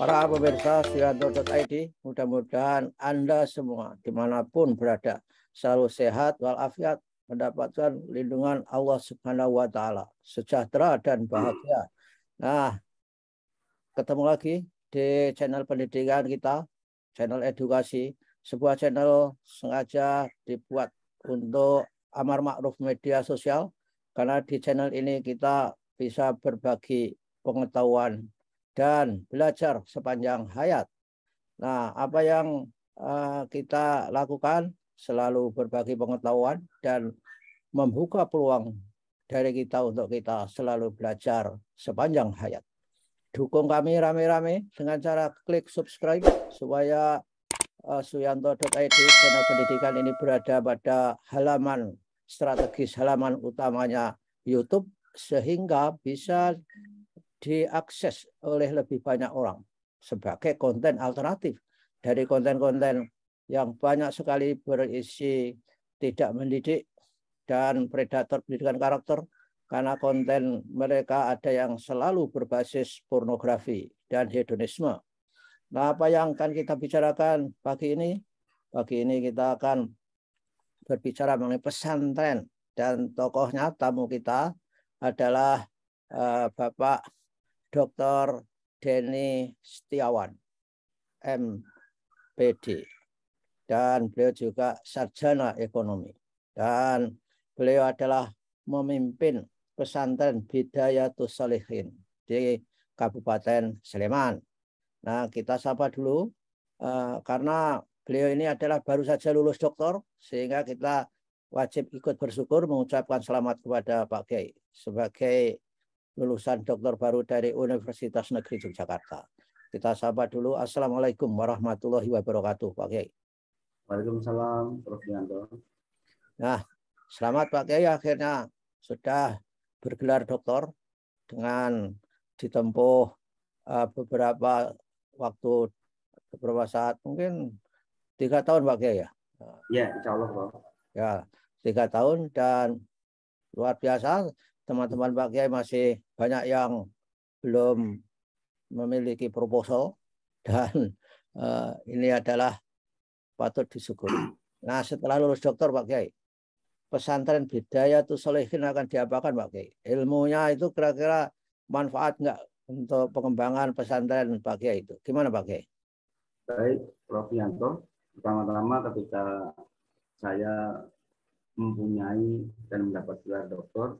Para pemirsa Suyanto.id, mudah-mudahan Anda semua dimanapun berada selalu sehat walafiat, mendapatkan lindungan Allah Subhanahu wa Ta'ala, sejahtera dan bahagia. Nah, ketemu lagi di channel pendidikan kita, channel edukasi, sebuah channel sengaja dibuat untuk amar ma'ruf media sosial, karena di channel ini kita bisa berbagi pengetahuan dan belajar sepanjang hayat. Nah, apa yang kita lakukan selalu berbagi pengetahuan dan membuka peluang dari kita untuk kita selalu belajar sepanjang hayat. Dukung kami rame-rame dengan cara klik subscribe supaya Suyanto.id, channel pendidikan ini berada pada halaman strategis, halaman utamanya YouTube, sehingga bisa diakses oleh lebih banyak orang sebagai konten alternatif dari konten-konten yang banyak sekali berisi tidak mendidik dan predator pendidikan karakter, karena konten mereka ada yang selalu berbasis pornografi dan hedonisme. Nah, apa yang akan kita bicarakan pagi ini? Pagi ini kita akan berbicara mengenai pesantren, dan tokohnya, tamu kita adalah Bapak Dr. Denny Setiawan, MPD, dan beliau juga sarjana ekonomi, dan beliau adalah memimpin pesantren Bidayatus Shalihin di Kabupaten Sleman. Nah, kita sapa dulu karena beliau ini adalah baru saja lulus doktor, sehingga kita wajib ikut bersyukur mengucapkan selamat kepada Pak Kiai sebagai lulusan doktor baru dari Universitas Negeri Yogyakarta. Kita sapa dulu. Assalamualaikum warahmatullahi wabarakatuh, Pak Kiai. Waalaikumsalam, Prof. Yanto. Nah, selamat Pak Kiai, akhirnya sudah bergelar doktor dengan ditempuh beberapa waktu, beberapa saat, mungkin 3 tahun Pak Kiai ya? Ya, insya Allah, Prof. Ya, 3 tahun, dan luar biasa. Teman-teman Pak Kiai masih banyak yang belum memiliki proposal, dan ini adalah patut disyukuri. Nah, setelah lulus dokter Pak Kiai, pesantren Bidayatus Shalihin akan diapakan Pak Kiai? Ilmunya itu kira-kira manfaat nggak untuk pengembangan pesantren Pak Kiai itu? Gimana Pak Kiai? Baik, Prof. Yanto. Pertama-tama ketika saya mempunyai dan mendapat gelar doktor,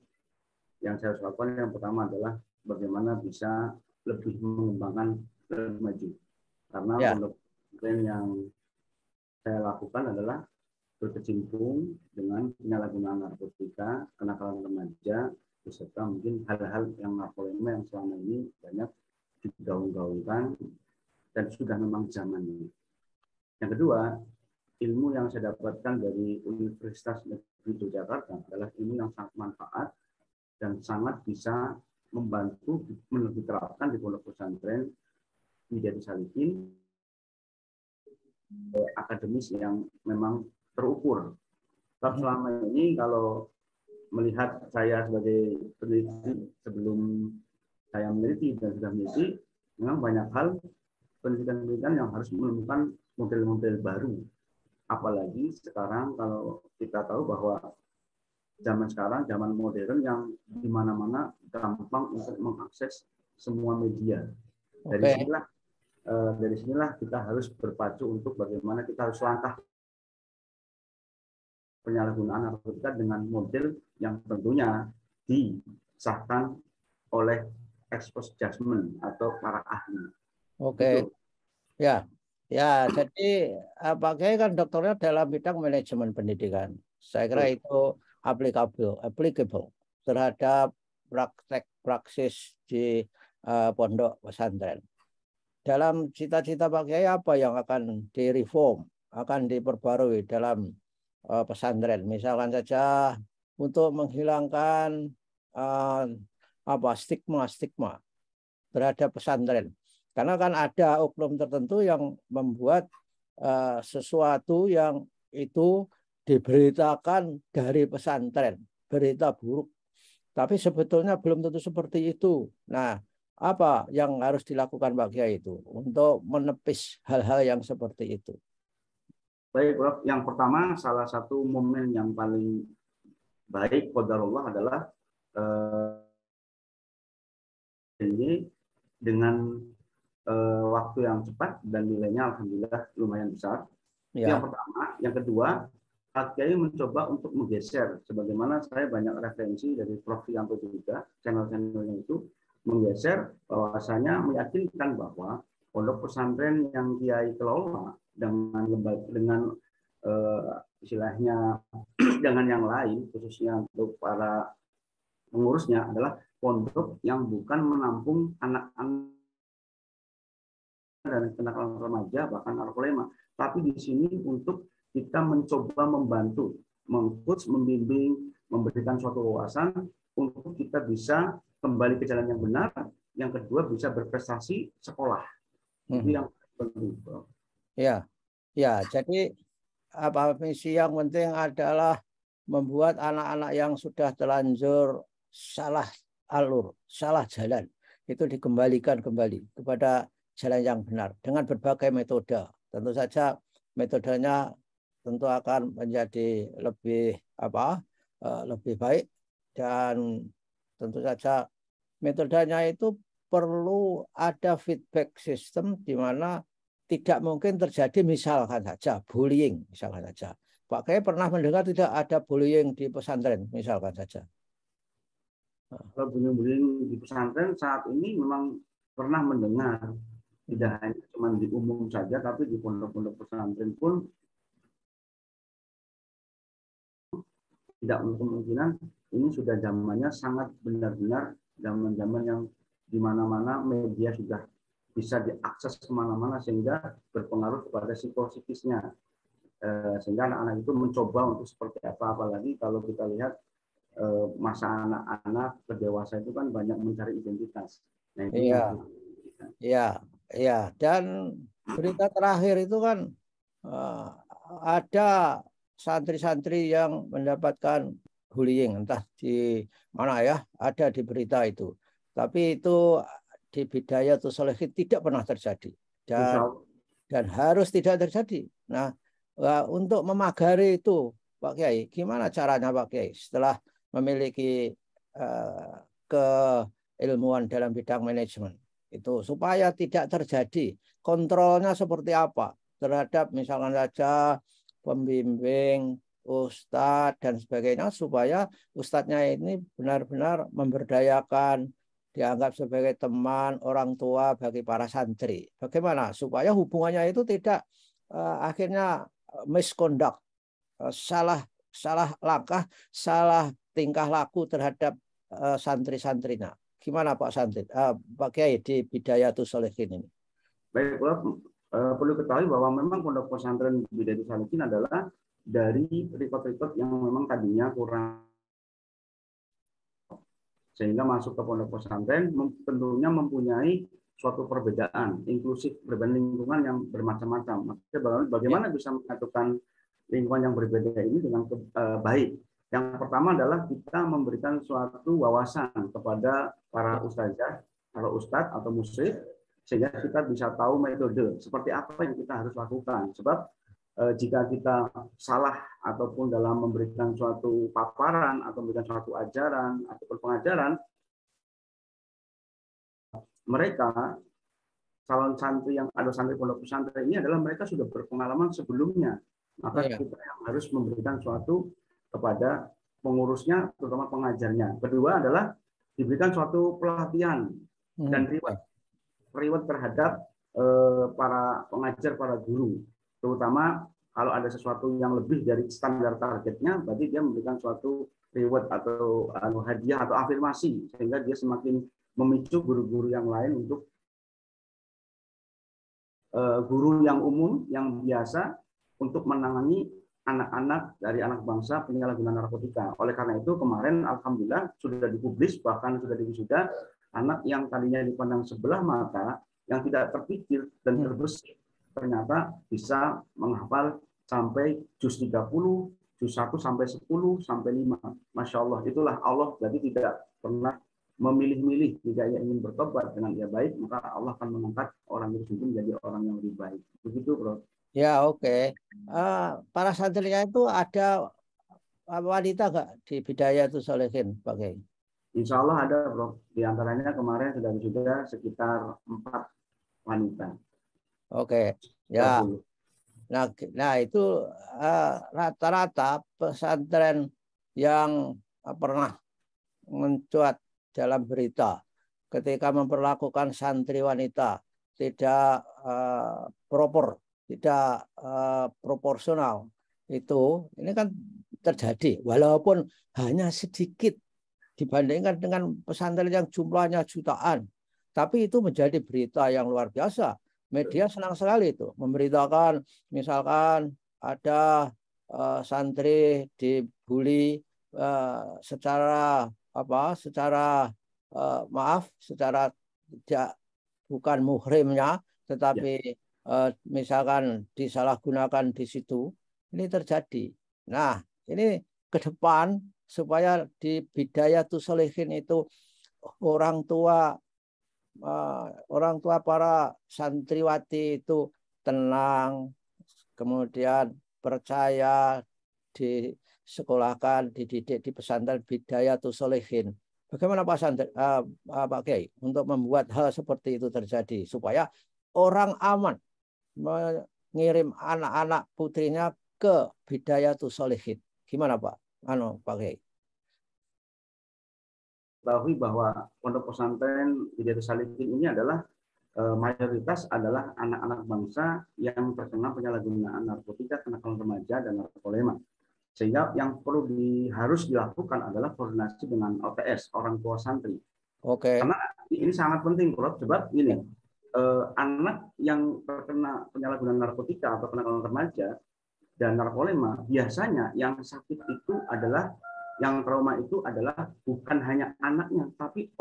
yang saya harus lakukan yang pertama adalah bagaimana bisa lebih mengembangkan lebih maju. Karena untuk yang saya lakukan adalah berkecimpung dengan penyalahgunaan narkotika, kenakalan remaja, beserta mungkin hal-hal yang narkoba yang selama ini banyak digaung-gaungkan dan sudah memang zamannya. Yang kedua, ilmu yang saya dapatkan dari Universitas Negeri Yogyakarta adalah ilmu yang sangat manfaat dan sangat bisa membantu diterapkan di pondok pesantren Bidayatus Shalihin akademis yang memang terukur. Selama ini kalau melihat saya sebagai peneliti, sebelum saya meneliti dan sudah meneliti, memang banyak hal penelitian-penelitian yang harus menemukan model-model baru. Apalagi sekarang kalau kita tahu bahwa zaman sekarang, zaman modern yang di mana-mana gampang untuk mengakses semua media. Dari sinilah kita harus berpacu untuk bagaimana kita harus langkah penyalahgunaan narkotika dengan model yang tentunya disahkan oleh expert judgment atau para ahli. Oke. Ya, jadi Pak Kiai kan dokternya dalam bidang manajemen pendidikan. Saya kira itu applicable terhadap praktek praksis di pondok pesantren. Dalam cita-cita Pak Kiai, apa yang akan direform, akan diperbarui dalam pesantren? Misalkan saja untuk menghilangkan stigma terhadap pesantren. Karena kan ada oknum tertentu yang membuat sesuatu yang itu diberitakan dari pesantren, berita buruk. Tapi sebetulnya belum tentu seperti itu. Nah, Apa yang harus dilakukan Pak Kiai itu untuk menepis hal-hal yang seperti itu? Baik, Prof. Yang pertama, salah satu momen yang paling baik qadarullah adalah ini dengan waktu yang cepat dan nilainya alhamdulillah lumayan besar. Itu yang Ya, pertama. Yang kedua, Pak Kiai mencoba untuk menggeser, sebagaimana saya banyak referensi dari Prof. Yanto juga, channel-channelnya itu menggeser bahwasanya meyakinkan bahwa pondok pesantren yang Kiai kelola dengan istilahnya dengan yang lain, khususnya untuk para pengurusnya adalah pondok yang bukan menampung anak-anak dan kenakalan remaja bahkan narkoba, tapi di sini untuk kita mencoba membantu, mengcoach, membimbing, memberikan suatu wawasan untuk kita bisa kembali ke jalan yang benar. Yang kedua bisa berprestasi sekolah. Itu yang penting. ya, ya. Jadi apa misi yang penting adalah membuat anak-anak yang sudah terlanjur salah alur, salah jalan, itu dikembalikan kembali kepada jalan yang benar dengan berbagai metode. Tentu saja metodenya tentu akan menjadi lebih lebih baik, dan tentu saja metodenya itu perlu ada feedback system di mana tidak mungkin terjadi misalkan saja bullying, misalkan saja. Pak Kiai pernah mendengar tidak ada bullying di pesantren, misalkan saja. Kalau bullying di pesantren saat ini memang pernah mendengar, tidak hanya cuma di umum saja, tapi di pondok-pondok pesantren pun tidak kemungkinan ini sudah zamannya sangat benar-benar zaman-zaman yang di mana-mana media sudah bisa diakses kemana-mana sehingga berpengaruh kepada psikokisnya, sehingga anak-anak itu mencoba untuk seperti apa, apalagi kalau kita lihat masa anak-anak ke dewasa itu kan banyak mencari identitas. Nah itu Iya, yang iya, iya. Dan berita terakhir itu kan ada santri-santri yang mendapatkan bullying, entah di mana ya, ada di berita itu. Tapi itu di Bidayatus Shalihin tidak pernah terjadi, Insya dan Allah. harus tidak terjadi. Nah, untuk memagari itu, Pak Kiai, gimana caranya Pak Kiai setelah memiliki keilmuan dalam bidang manajemen itu supaya tidak terjadi, kontrolnya seperti apa terhadap misalkan saja pembimbing, ustadz dan sebagainya, supaya ustadznya ini benar-benar memberdayakan, dianggap sebagai teman orang tua bagi para santri. Bagaimana supaya hubungannya itu tidak akhirnya misconduct, salah salah langkah, salah tingkah laku terhadap santri-santrinya. Gimana Pak Santri, Pak Kiai di Bidayatus Shalihin ini? Baik, perlu ketahui bahwa memang pondok pesantren Bidayatus Shalihin adalah dari rekod-rekod yang memang tadinya kurang, sehingga masuk ke pondok pesantren tentunya mempunyai suatu perbedaan inklusif, perbedaan lingkungan yang bermacam-macam. Maksudnya bagaimana bisa menyatukan lingkungan yang berbeda ini dengan baik. Yang pertama adalah kita memberikan suatu wawasan kepada para ustazah, para ustadz atau musyrif, sehingga kita bisa tahu metode seperti apa yang kita harus lakukan. Sebab jika kita salah ataupun dalam memberikan suatu paparan atau memberikan suatu ajaran ataupun pengajaran, mereka calon santri yang ada santri pondok pesantren ini adalah mereka sudah berpengalaman sebelumnya, maka kita yang harus memberikan suatu kepada pengurusnya, terutama pengajarnya. Kedua adalah diberikan suatu pelatihan dan reward terhadap para pengajar, para guru, terutama kalau ada sesuatu yang lebih dari standar targetnya, berarti dia memberikan suatu reward atau hadiah atau afirmasi, sehingga dia semakin memicu guru-guru yang lain untuk guru yang umum, yang biasa, untuk menangani anak-anak dari anak bangsa penyalahgunaan narkotika. Oleh karena itu kemarin alhamdulillah sudah dipublis, bahkan sudah diwisuda, anak yang tadinya dipandang sebelah mata, yang tidak terpikir dan terbesit, ternyata bisa menghafal sampai juz 30, juz 1 sampai 10 sampai 5. Masya Allah, itulah Allah, jadi tidak pernah memilih-milih jika ia ingin bertobat dengan ia baik, maka Allah akan mengangkat orang itu menjadi orang yang lebih baik. Begitu, Bro. Ya, oke. Para santrinya itu ada wanita nggak di Bidayatus Shalihin, Pak Kiai? Insya Allah ada, Bro. Di antaranya kemarin sudah wisuda sekitar 4 wanita. Oke, ya. 30. Nah itu rata-rata pesantren yang pernah mencuat dalam berita ketika memperlakukan santri wanita tidak tidak proporsional, itu ini kan terjadi walaupun hanya sedikit dibandingkan dengan pesantren yang jumlahnya jutaan, tapi itu menjadi berita yang luar biasa. Media senang sekali itu memberitakan, misalkan ada santri dibully secara tidak, bukan muhrimnya, tetapi misalkan disalahgunakan di situ. Ini terjadi. Nah, ini ke depan supaya di Bidayatus Shalihin itu orang tua para santriwati itu tenang, kemudian percaya, disekolahkan, dididik di pesantren Bidayatus Shalihin. Bagaimana Pak Kiai untuk membuat hal seperti itu terjadi supaya orang aman mengirim anak-anak putrinya ke Bidayatus Shalihin? Gimana Pak Pak Kiai? Ketahui bahwa pondok pesantren Bidayatus Shalihin ini adalah mayoritas adalah anak-anak bangsa yang terkena penyalahgunaan narkotika, kenakalan remaja, dan narkolepsi. Sehingga yang perlu harus dilakukan adalah koordinasi dengan OTS, orang tua santri. Oke. Karena ini sangat penting, Prof. Sebab ini anak yang terkena penyalahgunaan narkotika atau kenakalan remaja dan narkolepsi, biasanya yang sakit itu adalah, yang trauma itu adalah bukan hanya anaknya, tapi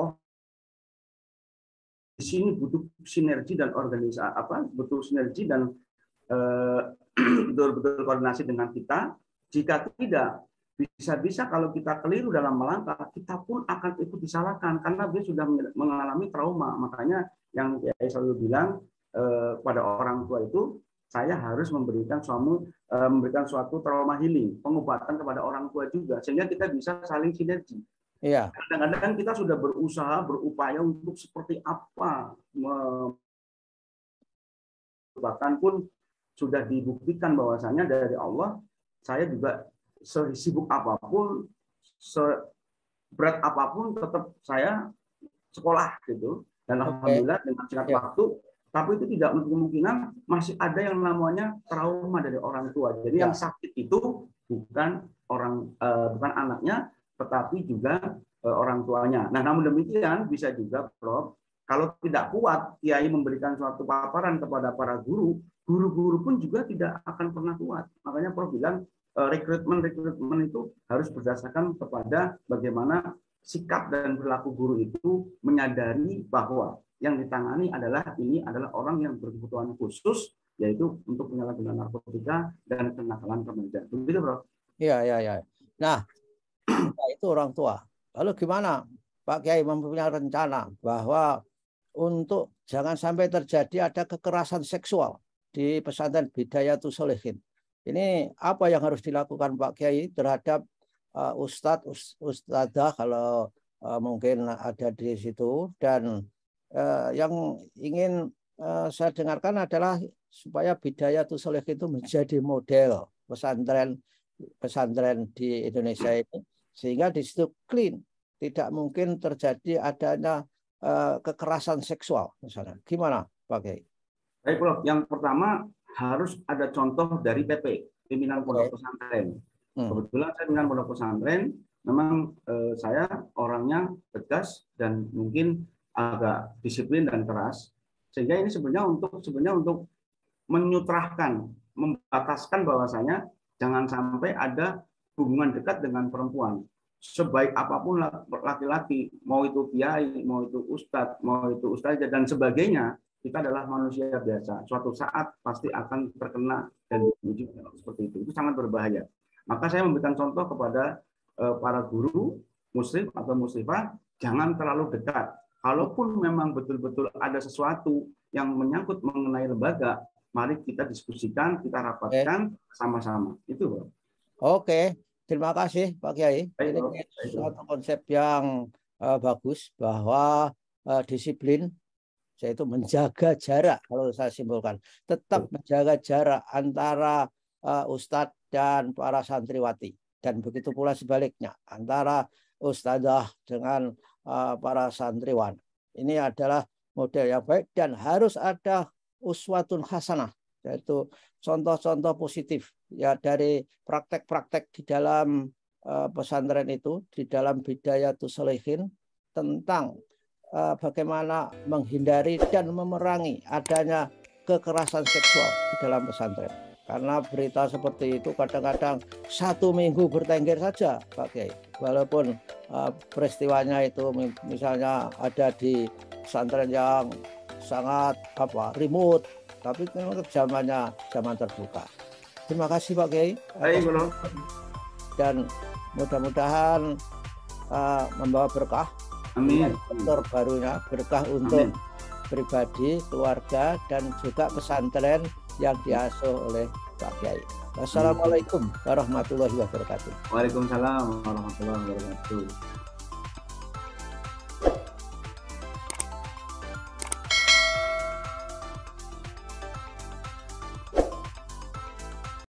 di sini butuh sinergi dan butuh sinergi dan betul-betul koordinasi dengan kita. Jika tidak, bisa-bisa kalau kita keliru dalam melangkah, kita pun akan ikut disalahkan karena dia sudah mengalami trauma. Makanya yang saya selalu bilang pada orang tua itu, saya harus memberikan suatu trauma healing, pengobatan kepada orang tua juga, sehingga kita bisa saling sinergi. Iya. Kadang-kadang kita sudah berupaya untuk seperti apa, bahkan pun sudah dibuktikan bahwasanya dari Allah, saya juga sesibuk apapun, seberat apapun, tetap saya sekolah gitu. Dan alhamdulillah dengan singkat waktu, tapi itu tidak kemungkinan masih ada yang namanya trauma dari orang tua. Jadi yang sakit itu bukan bukan anaknya, tetapi juga orang tuanya. Nah, namun demikian bisa juga, Prof, kalau tidak kuat kiai memberikan suatu paparan kepada para guru-guru pun juga tidak akan pernah kuat. Makanya Prof bilang rekrutmen itu harus berdasarkan kepada bagaimana sikap dan perilaku guru itu menyadari bahwa yang ditangani adalah orang yang berkebutuhan khusus, yaitu untuk penyalahgunaan narkotika dan kenakalan remaja. Begitu, Bro? Iya. Nah, itu orang tua. Lalu gimana Pak Kiai mempunyai rencana bahwa untuk jangan sampai terjadi ada kekerasan seksual di pesantren Bidayatus Shalihin? Ini apa yang harus dilakukan Pak Kiai terhadap ustadzah kalau mungkin ada di situ, dan yang ingin saya dengarkan adalah supaya Bidayatus Shalihin itu menjadi model pesantren di Indonesia ini, sehingga di situ clean, tidak mungkin terjadi adanya kekerasan seksual misalnya. Gimana Pak Kiai? Baik, Prof. Yang pertama harus ada contoh dari PP, pimpinan pondok pesantren. Kebetulan saya pimpinan pondok pesantren, memang saya orangnya tegas dan mungkin agak disiplin dan keras, sehingga ini sebenarnya untuk menyutrahkan, membataskan bahwasanya jangan sampai ada hubungan dekat dengan perempuan. Sebaik apapun laki-laki, mau itu kiai, mau itu ustadz, mau itu ustazah dan sebagainya, kita adalah manusia biasa. Suatu saat pasti akan terkena dan diuji seperti itu. Itu sangat berbahaya. Maka saya memberikan contoh kepada para guru muslim atau muslimah, jangan terlalu dekat. Kalaupun memang betul-betul ada sesuatu yang menyangkut mengenai lembaga, mari kita diskusikan, kita rapatkan sama-sama. Itu, Pak. Oke, terima kasih Pak Kiai. Ini suatu konsep yang bagus bahwa disiplin, yaitu menjaga jarak. Kalau saya simpulkan, tetap menjaga jarak antara ustadz dan para santriwati, dan begitu pula sebaliknya antara ustadzah dengan para santriwan. Ini adalah model yang baik dan harus ada uswatun hasanah, yaitu contoh-contoh positif ya dari praktek-praktek di dalam pesantren itu, di dalam Bidayatus Shalihin, tentang bagaimana menghindari dan memerangi adanya kekerasan seksual di dalam pesantren. Karena berita seperti itu kadang-kadang 1 minggu bertengger saja, Pak Kiai. Walaupun peristiwanya itu misalnya ada di pesantren yang sangat remote, tapi memang zamannya zaman terbuka. Terima kasih Pak Kiai. Dan mudah-mudahan membawa berkah. Amin. Dokter barunya berkah untuk pribadi, keluarga, dan juga pesantren yang diasuh oleh Pak Kiai. Wassalamualaikum warahmatullahi wabarakatuh. Waalaikumsalam warahmatullahi wabarakatuh.